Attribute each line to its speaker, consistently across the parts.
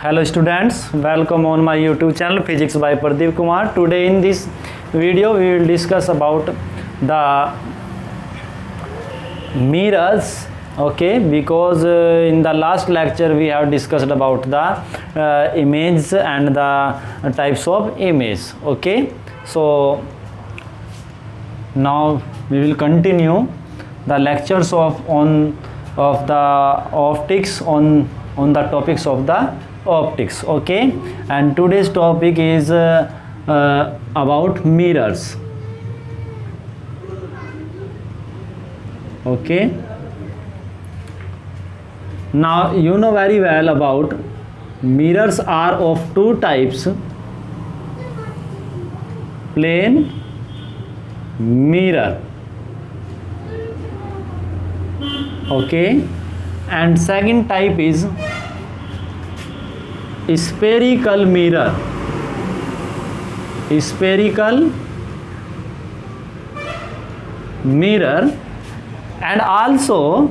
Speaker 1: Hello students, welcome on my YouTube channel Physics by Pradeep Kumar. Today in this video we will discuss about the mirrors. Okay, because in the last lecture we have discussed about the image and the types of image. Okay, so now we will continue the lectures of the optics on the topics of the optics. Okay, and today's topic is about mirrors. Okay, now you know very well about mirrors are of two types: plane mirror, okay, and second type is spherical mirror. Spherical mirror, and also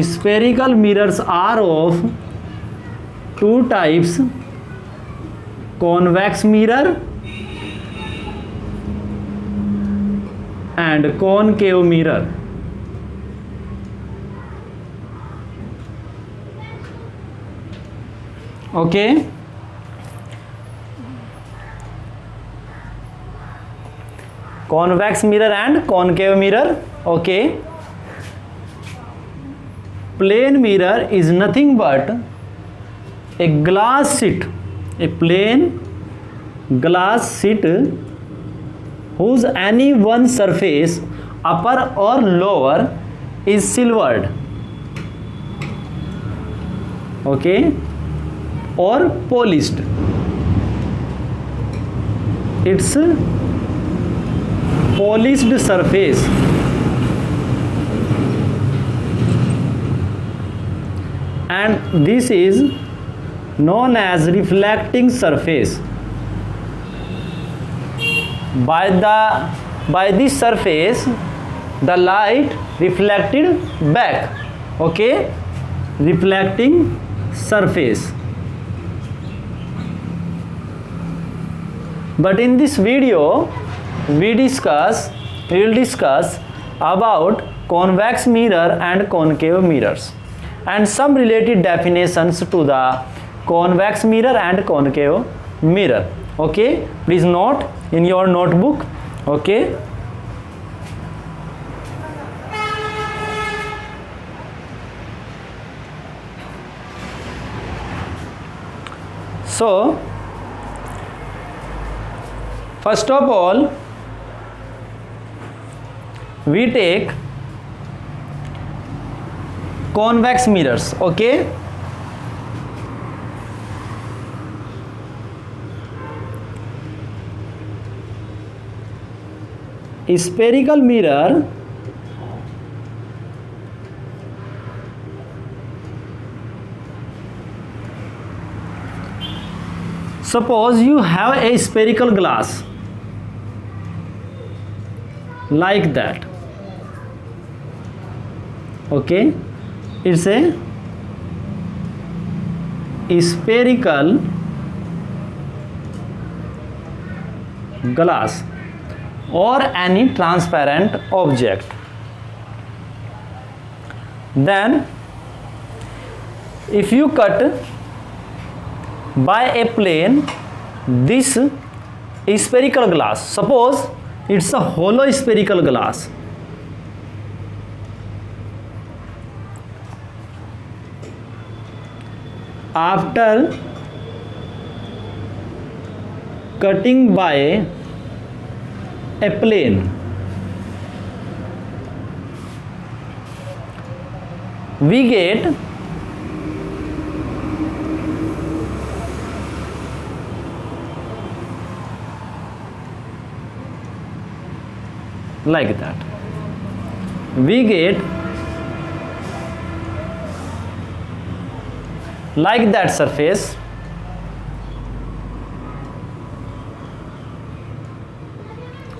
Speaker 1: spherical mirrors are of two types: convex mirror and concave mirror. Okay, convex mirror and concave mirror. Okay, plane mirror is nothing but a glass sheet, a plain glass sheet whose any one surface, upper or lower, is silvered, okay, or polished. It's polished surface, and this is known as reflecting surface. By this surface the light reflected back. Okay, reflecting surface. But in this video we will discuss about convex mirror and concave mirrors and some related definitions to the convex mirror and concave mirror. Okay, please note in your notebook. Okay, so first of all we take convex mirrors. Okay, spherical mirror suppose you have a spherical glass like that. Okay, it's a spherical glass or any transparent object. Then if you cut by a plane this spherical glass, suppose it's a hollow spherical glass, after cutting by a plane we get like that. We get like that surface.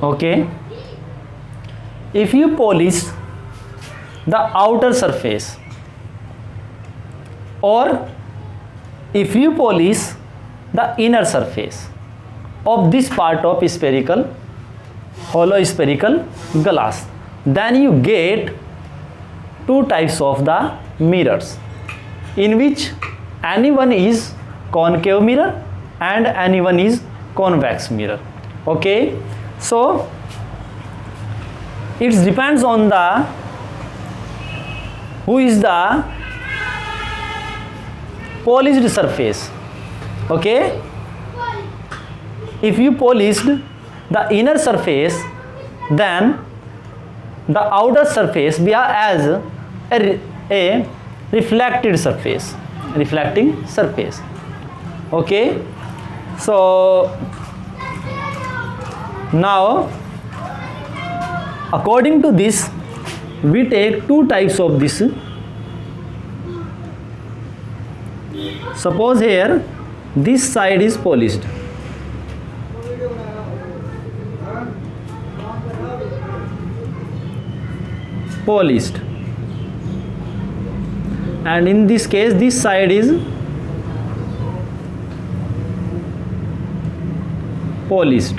Speaker 1: Okay, if you polish the outer surface or if you polish the inner surface of this part of spherical, hollow spherical glass, then you get two types of the mirrors, in which any one is concave mirror and any one is convex mirror. Okay, so it depends on the who is the polished surface. Okay, if you polished the inner surface, then the outer surface we are as a reflecting surface. Okay, so now according to this we take two types of this. Suppose here this side is polished, and in this case this side is polished.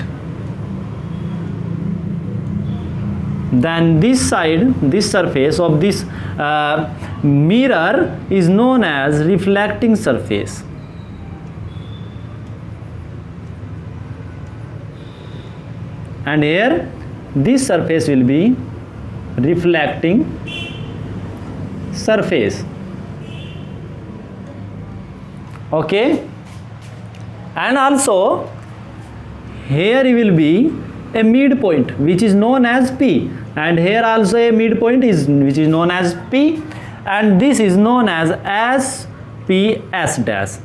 Speaker 1: Then this side, this surface of this mirror is known as reflecting surface. And here this surface will be reflecting surface. Okay, and also here will be a midpoint which is known as P, and here also a midpoint is which is known as P, and this is known as SPS dash.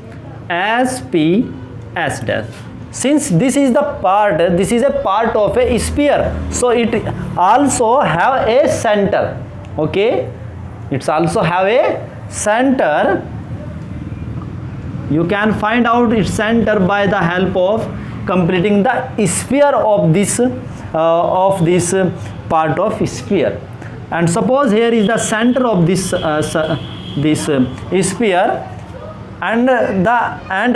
Speaker 1: SPS dash. Since this is the part, this is a part of a sphere, so it also have a center. Okay, it's also have a center. You can find out its center by the help of completing the sphere of this part of sphere. And suppose here is the center of this sphere, and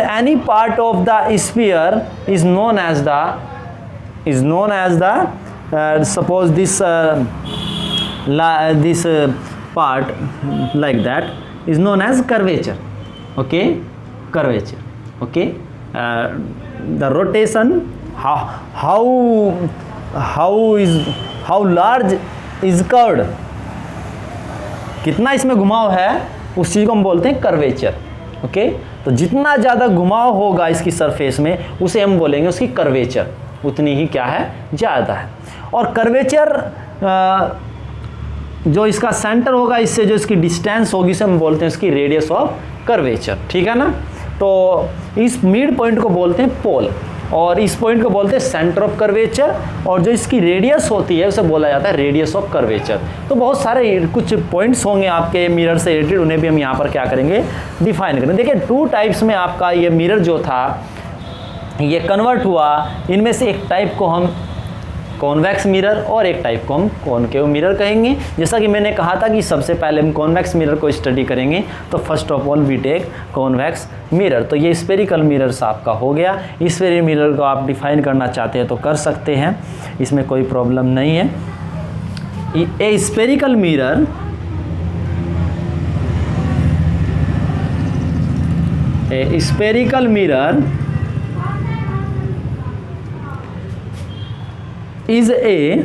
Speaker 1: any part of the sphere is known as the suppose this part like that is known as curvature. Okay, curvature. Okay, the rotation, how large is curved, कितना इसमें घुमाव है, उस चीज़ को हम बोलते हैं curvature. Okay, तो जितना ज़्यादा घुमाव होगा इसकी सरफेस में उसे हम बोलेंगे उसकी कर्वेचर, उतनी ही क्या है, ज़्यादा है. और कर्वेचर जो इसका सेंटर होगा, इससे जो इसकी डिस्टेंस होगी उसे हम बोलते हैं उसकी रेडियस ऑफ कर्वेचर. ठीक है ना. तो इस मिड पॉइंट को बोलते हैं पोल, और इस पॉइंट को बोलते हैं सेंटर ऑफ कर्वेचर, और जो इसकी रेडियस होती है उसे बोला जाता है रेडियस ऑफ कर्वेचर. तो बहुत सारे कुछ पॉइंट्स होंगे आपके मिरर से रिलेटेड, उन्हें भी हम यहाँ पर क्या करेंगे, डिफाइन करेंगे. देखिए, टू टाइप्स में आपका ये मिरर जो था ये कन्वर्ट हुआ. इनमें से एक टाइप को हम कॉन्वेक्स मिरर और एक टाइप को हम कॉनकेव मिरर कहेंगे. जैसा कि मैंने कहा था कि सबसे पहले हम कॉन्वेक्स मिरर को स्टडी करेंगे, तो first of all we take convex mirror. तो ये स्फेरिकल मिरर्स आपका हो गया. स्फेरिकल मिरर को आप डिफाइन करना चाहते हैं तो कर सकते हैं, इसमें कोई प्रॉब्लम नहीं है. ए spherical mirror is a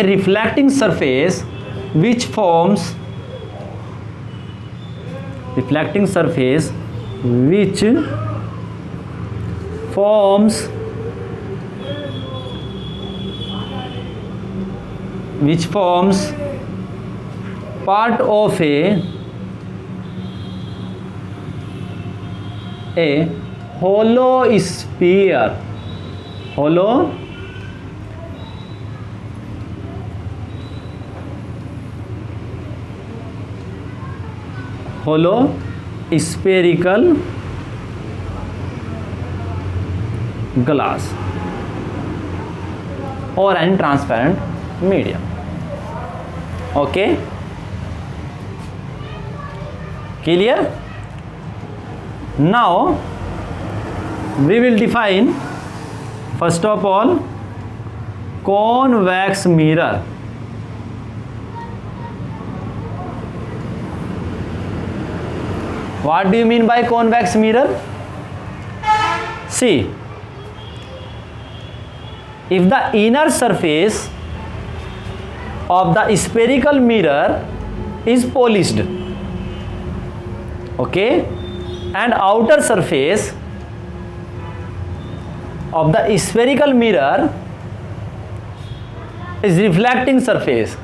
Speaker 1: reflecting surface which forms part of a hollow sphere. Hollow spherical glass or any transparent medium. Okay, clear? Now we will define first of all convex mirror. What do you mean by convex mirror? See, if the inner surface of the spherical mirror is polished, okay, and outer surface of the spherical mirror is reflecting surface,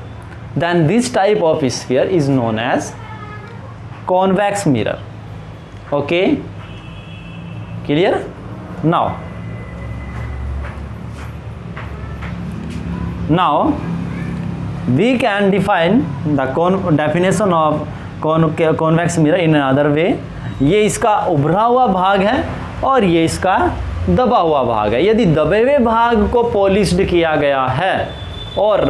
Speaker 1: then this type of sphere is known as convex mirror. Okay, clear? Now we can define the definition of convex mirror in another way. ये इसका उभरा हुआ भाग है और ये इसका दबा हुआ भाग है. यदि दबे हुए भाग को पॉलिश्ड किया गया है और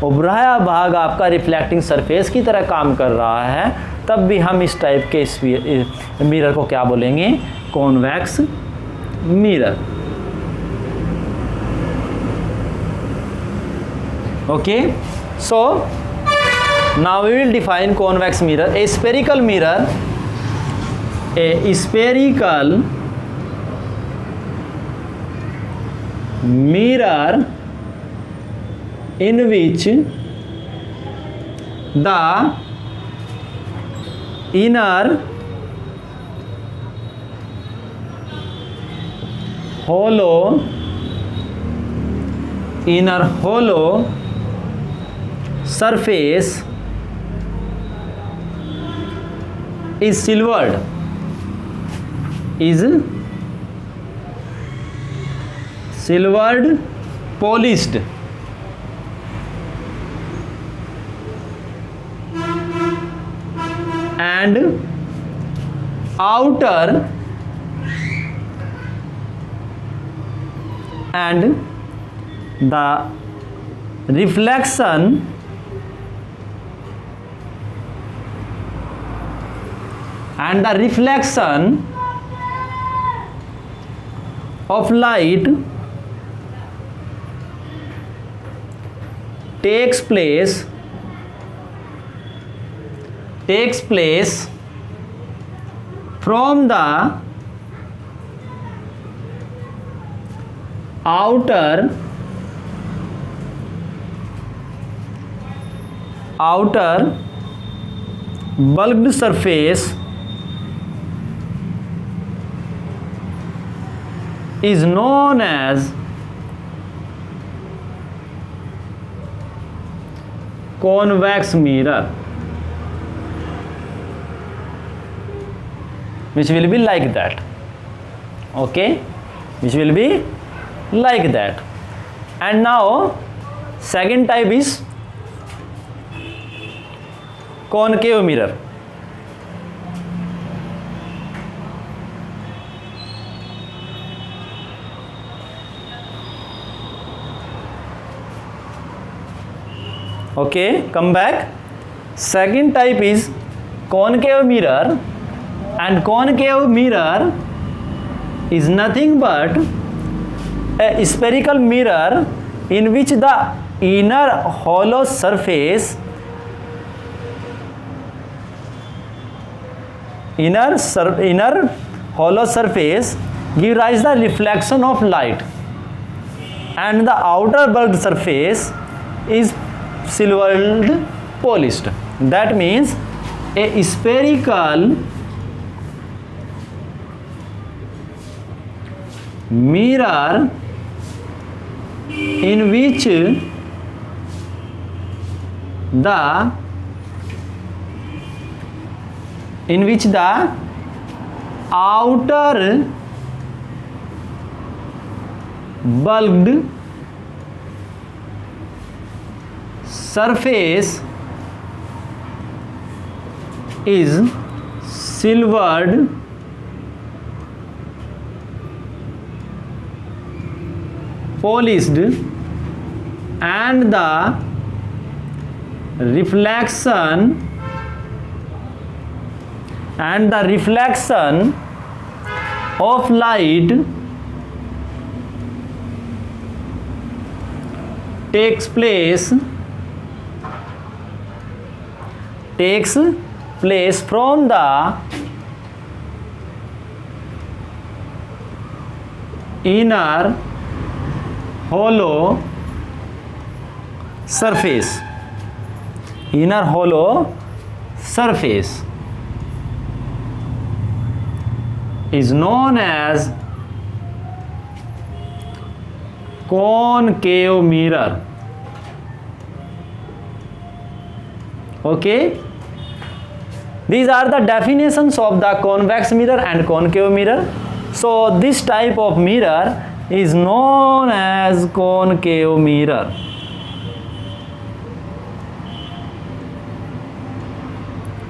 Speaker 1: उभराया भाग आपका रिफ्लेक्टिंग सरफेस की तरह काम कर रहा है, तब भी हम इस टाइप के मिरर को क्या बोलेंगे? Convex mirror. Okay, so now we will define convex mirror. A spherical mirror, a spherical mirror in which the inner hollow surface is silvered, polished, and outer and the reflection of light takes place from the outer bulbed surface is known as convex mirror, which will be like that. Okay, which will be like that. And now second type is concave mirror. Okay, come back. Second type is concave mirror, and concave mirror is nothing but a spherical mirror in which the inner hollow surface gives rise the reflection of light, and the outer bulbed surface is silvered polished. That means a spherical mirror in which the outer bulbed surface is silvered polished and the reflection of light takes place from the inner hollow surface. Inner hollow surface is known as concave mirror. Okay, these are the definitions of the convex mirror and concave mirror. So this type of mirror is known as concave mirror.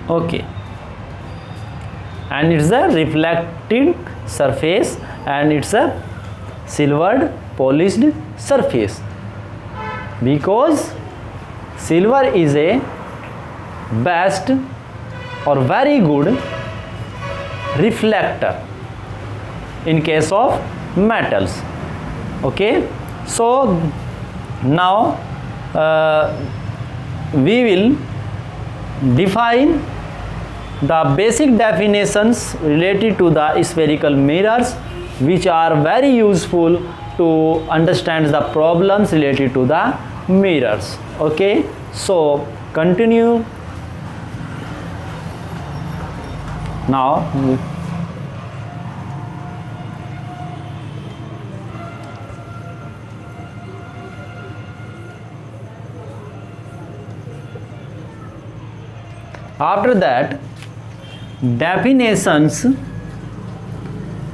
Speaker 1: Okay, and it's a reflected surface and it's a silvered polished surface, because silver is a best or very good reflector in case of metals. Okay, so now we will define the basic definitions related to the spherical mirrors, which are very useful to understand the problems related to the mirrors. Okay, so continue now. After that, definitions,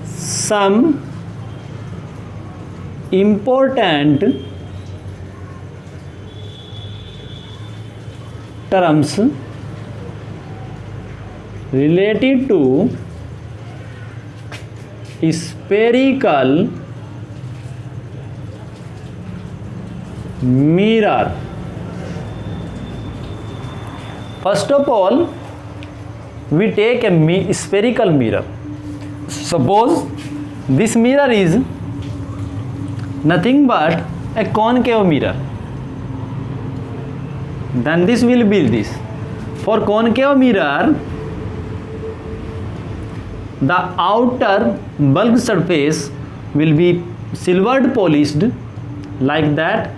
Speaker 1: some important terms related to spherical mirror. First of all, we take a spherical mirror. Suppose this mirror is nothing but a concave mirror, then this will be this. For concave mirror, the outer bulk surface will be silvered polished like that,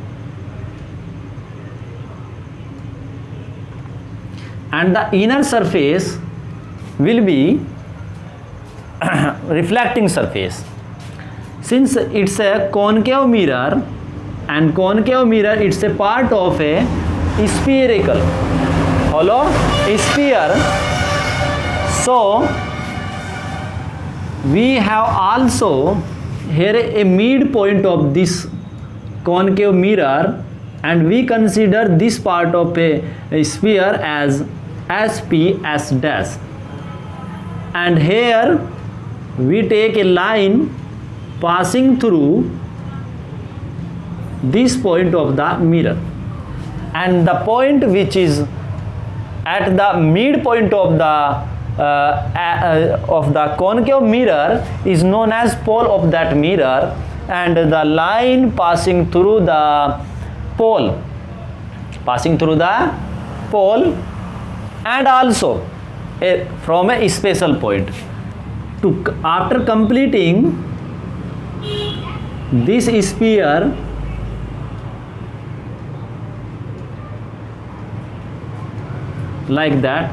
Speaker 1: and the inner surface will be reflecting surface. Since it's a concave mirror, and concave mirror, it's a part of a spherical hollow sphere, so we have also here a midpoint of this concave mirror, and we consider this part of a sphere as SP S dash, and here we take a line passing through this point of the mirror, and the point which is at the midpoint of the concave mirror is known as pole of that mirror, and the line passing through the pole and also from a special point. After completing this sphere, like that,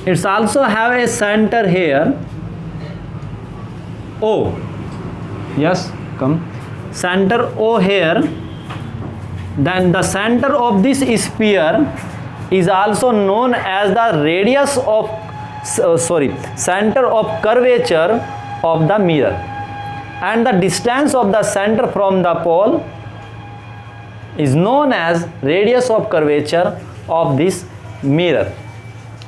Speaker 1: it's also have a center here, O. Yes, come, center O here. Then the center of this sphere is also known as the radius of center of curvature of the mirror, and the distance of the center from the pole is known as radius of curvature of this mirror.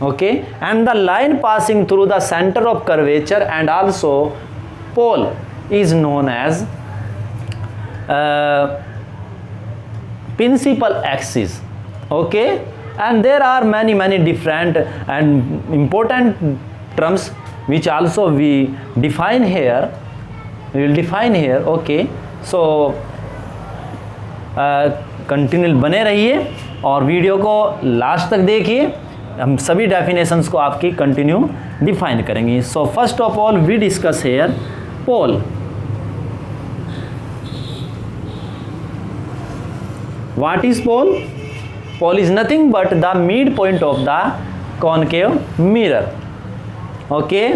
Speaker 1: Okay, and the line passing through the center of curvature and also pole is known as principal axis. Okay, and there are many different and important terms which also we define here, we will define here. Okay, so continue बने रहिए और video को last तक देखिए, हम सभी definitions को आपकी कंटिन्यू डिफाइन करेंगे. So first of all we discuss here pole. What is pole? Pole is nothing but the mid point of the concave mirror. Okay,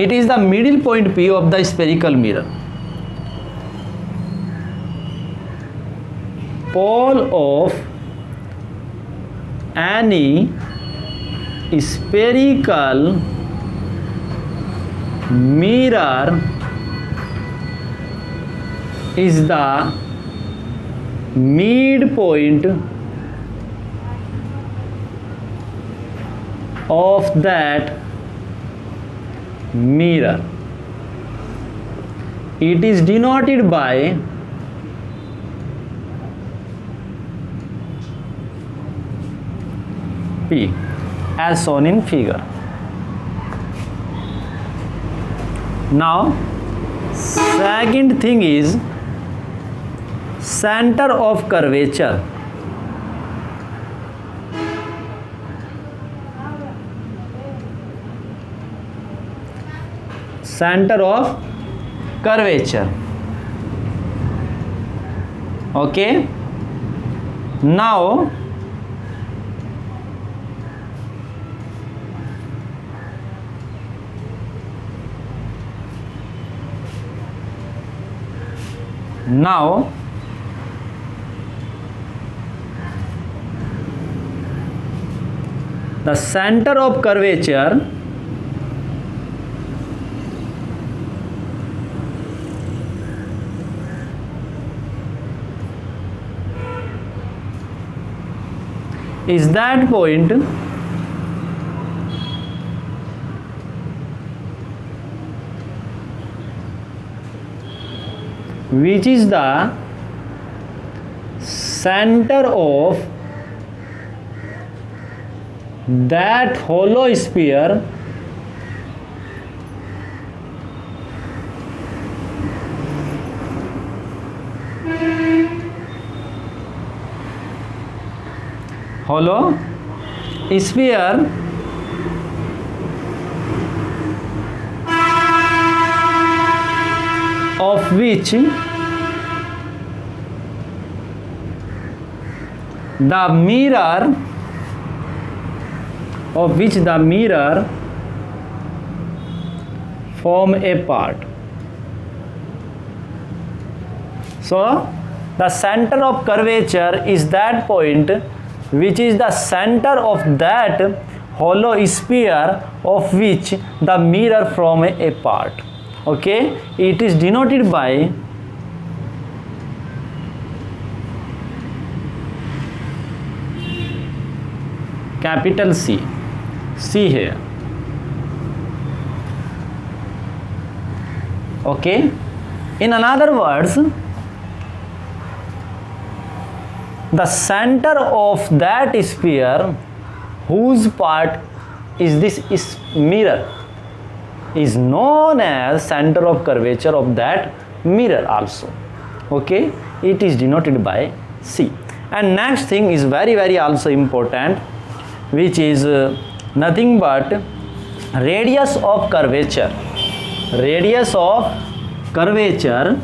Speaker 1: it is the middle point P of the spherical mirror. Pole of any spherical mirror is the midpoint of that mirror. It is denoted by P as shown in figure. Now second thing is center of curvature. Center of curvature. Okay, now the center of curvature is that point which is the center of that hollow sphere of which the mirror form a part. So the center of curvature is that point which is the center of that hollow sphere of which the mirror form a part. Okay, it is denoted by capital C. See here. Okay, in another words, the center of that sphere whose part is this mirror is known as center of curvature of that mirror also. Okay, it is denoted by C. And next thing is very also important, which is nothing but radius of curvature. Radius of curvature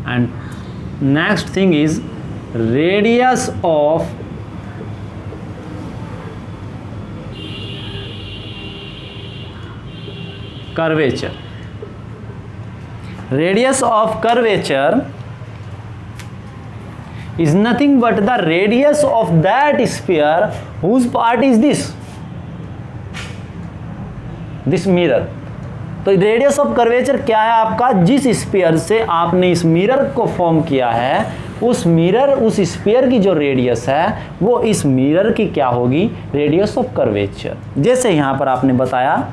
Speaker 1: and next thing is radius of curvature. Radius of curvature is nothing but the radius of that sphere whose part is this mirror. तो radius of curvature क्या है आपका? जिस sphere से आपने इस mirror को form किया है उस मिरर, उस स्फीयर की जो रेडियस है वो इस मिरर की क्या होगी, रेडियस ऑफ कर्वेचर। जैसे यहाँ पर आपने बताया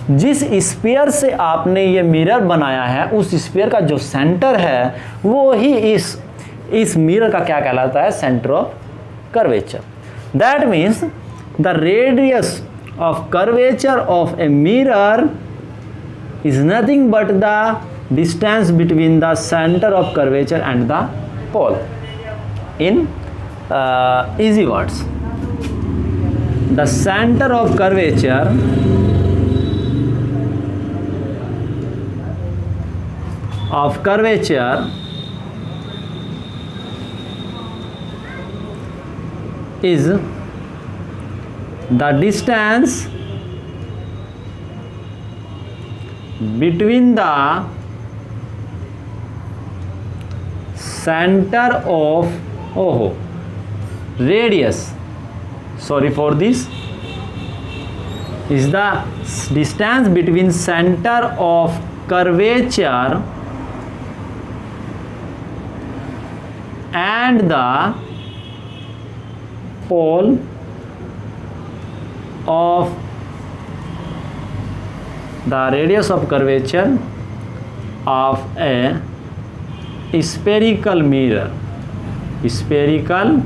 Speaker 1: जिस स्फीयर से आपने ये मिरर बनाया है उस स्फीयर का जो सेंटर है वो ही इस मिरर का क्या कहलाता है, centre of curvature. That means the radius of curvature of a mirror is nothing but the distance between the center of curvature and the pole. In easy words, the center of curvature is the distance between the center of radius, sorry for this, is the distance between center of curvature and the pole of the radius of curvature of a spherical mirror. Spherical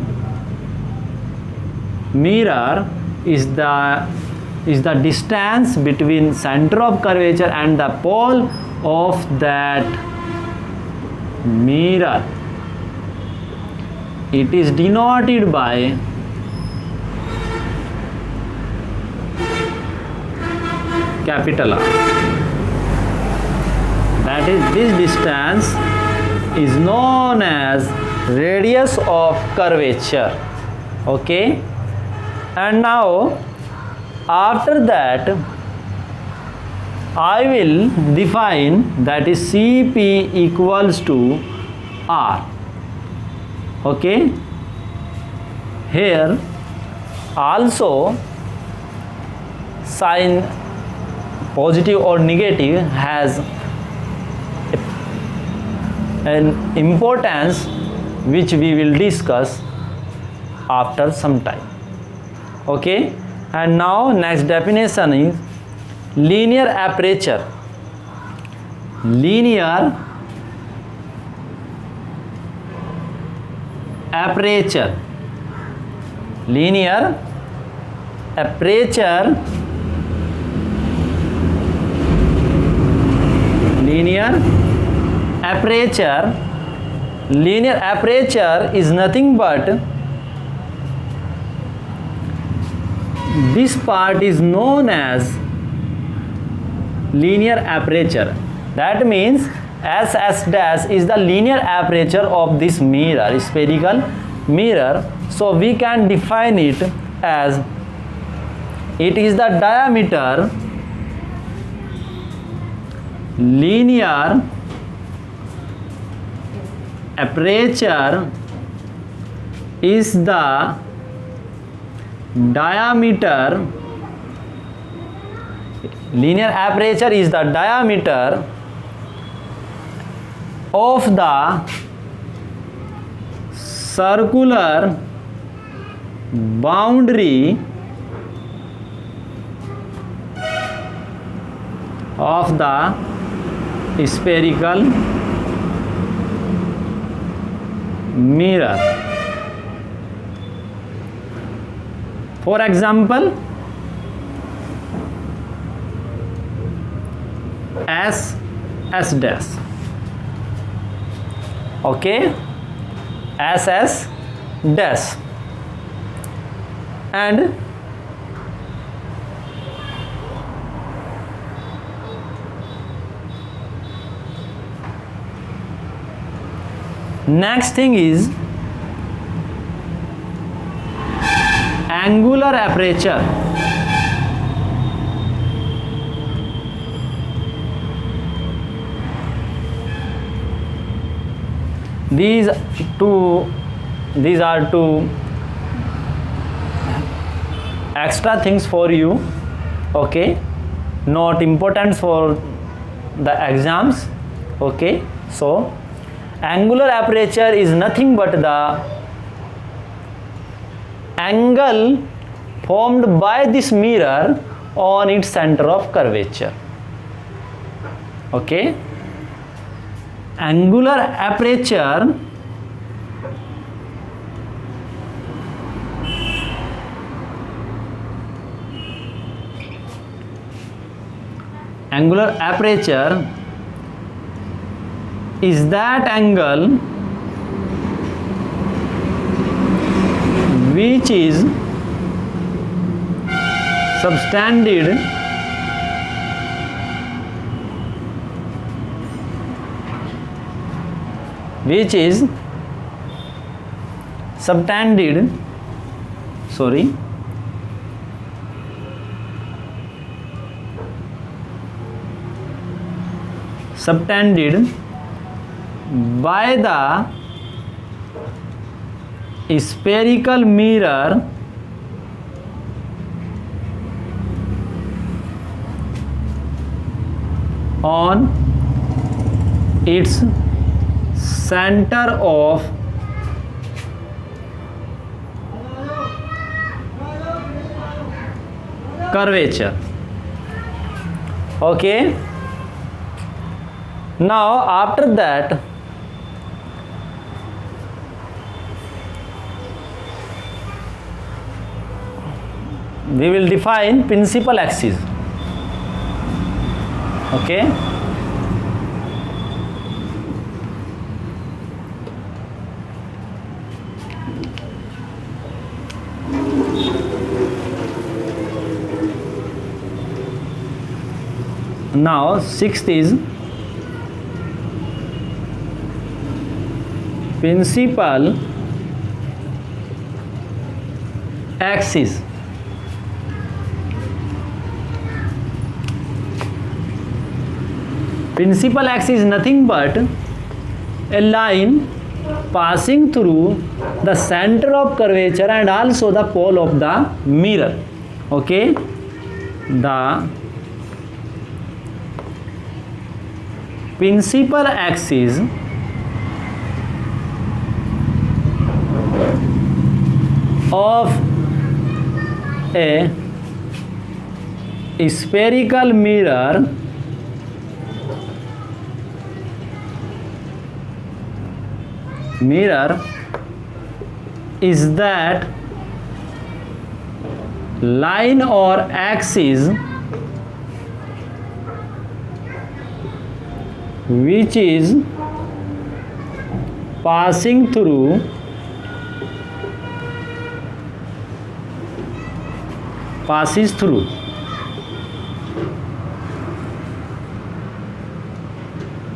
Speaker 1: mirror is the distance between center of curvature and the pole of that mirror. It is denoted by capital R. That is, this distance is known as radius of curvature. Okay, and now after that I will define that is Cp equals to R. Okay, here also sign positive or negative has an importance which we will discuss after some time. Okay, and now next definition is linear aperture. Linear aperture. Linear aperture. Linear aperture is nothing but this part is known as linear aperture. That means SS dash is the linear aperture of this mirror, spherical mirror. So we can define it as it is the diameter, linear aperture is the diameter, linear aperture is the diameter of the circular boundary of the spherical mirror. For example, S dash. Okay, SS dash, and next thing is angular aperture. These are two extra things for you. Okay, not important for the exams. Okay, so Angular aperture is nothing but the angle formed by this mirror on its center of curvature. Okay, angular aperture is that angle which is subtended subtended by the spherical mirror on its center of curvature. Okay, now after that we will define principal axis. Okay, now sixth is principal axis. Principal axis is nothing but a line passing through the center of curvature and also the pole of the mirror. Okay, the principal axis of a spherical mirror is that line or axis which is passing through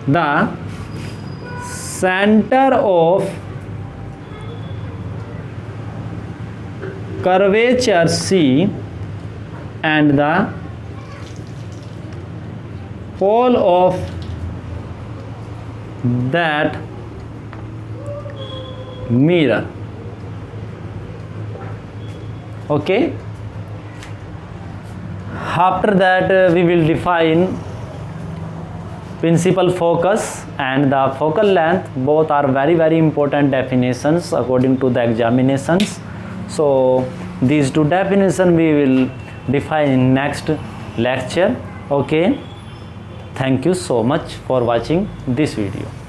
Speaker 1: the center of curvature C and the pole of that mirror. Okay, after that we will define principal focus and the focal length. Both are very important definitions according to the examinations. So these two definitions we will define in next lecture. Okay, thank you so much for watching this video.